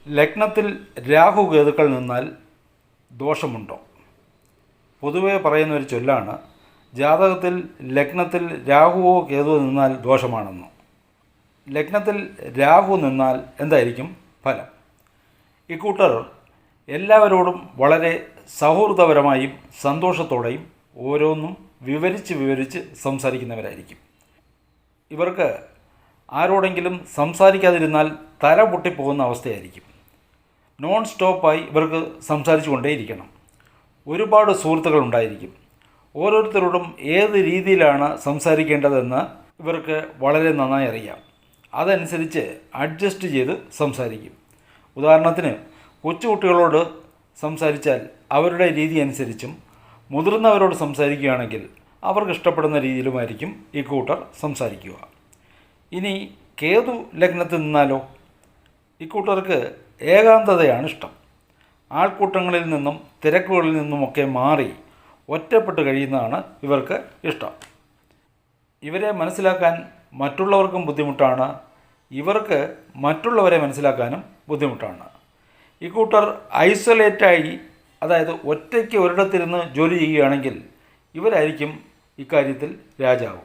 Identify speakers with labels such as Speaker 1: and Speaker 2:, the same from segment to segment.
Speaker 1: ലഗ്നത്തിൽ രാഹു കേതുക്കൾ നിന്നാൽ ദോഷമുണ്ടോ? പൊതുവെ പറയുന്നൊരു ചൊല്ലാണ് ജാതകത്തിൽ ലഗ്നത്തിൽ രാഹുവോ കേതുവോ നിന്നാൽ ദോഷമാണെന്ന്. ലഗ്നത്തിൽ രാഹു നിന്നാൽ എന്തായിരിക്കും ഫലം? ഇക്കൂട്ടർ എല്ലാവരോടും വളരെ സൗഹൃദപരമായും സന്തോഷത്തോടെയും ഓരോന്നും വിവരിച്ച് സംസാരിക്കുന്നവരായിരിക്കും. ഇവർക്ക് ആരോടെങ്കിലും സംസാരിക്കാതിരുന്നാൽ തല പൊട്ടിപ്പോകുന്ന അവസ്ഥയായിരിക്കും. നോൺ സ്റ്റോപ്പായി ഇവർക്ക് സംസാരിച്ചു കൊണ്ടേയിരിക്കണം. ഒരുപാട് സുഹൃത്തുക്കൾ ഉണ്ടായിരിക്കും. ഓരോരുത്തരോടും ഏത് രീതിയിലാണ് സംസാരിക്കേണ്ടതെന്ന് ഇവർക്ക് വളരെ നന്നായി അറിയാം. അതനുസരിച്ച് അഡ്ജസ്റ്റ് ചെയ്ത് സംസാരിക്കും. ഉദാഹരണത്തിന് കൊച്ചുകുട്ടികളോട് സംസാരിച്ചാൽ അവരുടെ രീതി അനുസരിച്ചും, മുതിർന്നവരോട് സംസാരിക്കുകയാണെങ്കിൽ അവർക്ക് ഇഷ്ടപ്പെടുന്ന രീതിയിലുമായിരിക്കും ഈ കൂട്ടർ സംസാരിക്കുക. ഇനി കേതു ലഗ്നത്തിൽ നിന്നാലോ? ഇക്കൂട്ടർക്ക് ഏകാന്തതയാണ് ഇഷ്ടം. ആൾക്കൂട്ടങ്ങളിൽ നിന്നും തിരക്കുകളിൽ നിന്നുമൊക്കെ മാറി ഒറ്റപ്പെട്ട് കഴിയുന്നതാണ് ഇവർക്ക് ഇഷ്ടം. ഇവരെ മനസ്സിലാക്കാൻ മറ്റുള്ളവർക്കും ബുദ്ധിമുട്ടാണ്, ഇവർക്ക് മറ്റുള്ളവരെ മനസ്സിലാക്കാനും ബുദ്ധിമുട്ടാണ്. ഇക്കൂട്ടർ ഐസൊലേറ്റായി, അതായത് ഒറ്റയ്ക്ക് ഒരിടത്തിരുന്ന് ജോലി ചെയ്യുകയാണെങ്കിൽ ഇവരായിരിക്കും ഇക്കാര്യത്തിൽ രാജാവ്.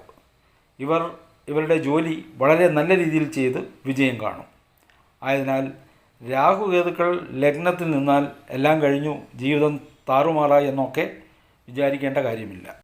Speaker 1: ഇവരുടെ ജോലി വളരെ നല്ല രീതിയിൽ ചെയ്ത് വിജയം കാണും. ആയതിനാൽ രാഹുകേതുക്കൾ ലഗ്നത്തിൽ നിന്നാൽ എല്ലാം കഴിഞ്ഞു, ജീവിതം താറുമാറായി എന്നൊക്കെ വിചാരിക്കേണ്ട കാര്യമില്ല.